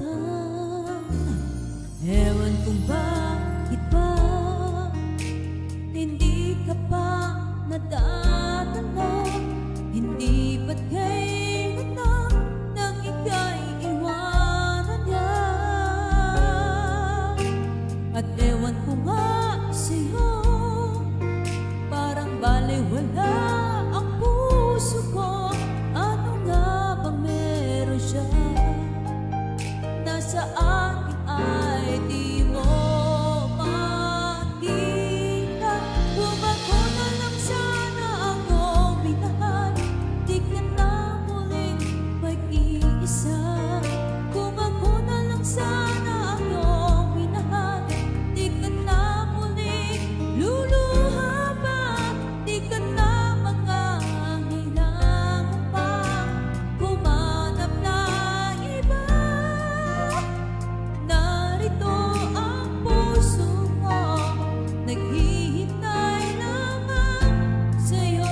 nasasaktan. Ewan kung bakit ba hindi ka pa nadadala. Hindi ba't kailan nang ika'y iwanan niya. At ewan ko nga sa'yo, parang balewala ang puso ko. Ano nga bang meron siya nasa akin ay di mo makita. Kung ako na lang sana ako minahal, di ka na muling mag-iisa. Kung ako na lang sana ako minahal, di ka na muling luluha pa. Di ka na mangangailangan pa humanap ng iba. Narito ang puso ko, naghihintay lamang sa'yo.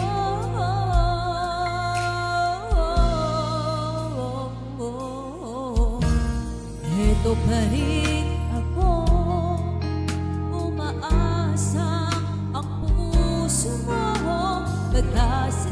Eto pa rin ako, umaasa ang puso mo, pag-asa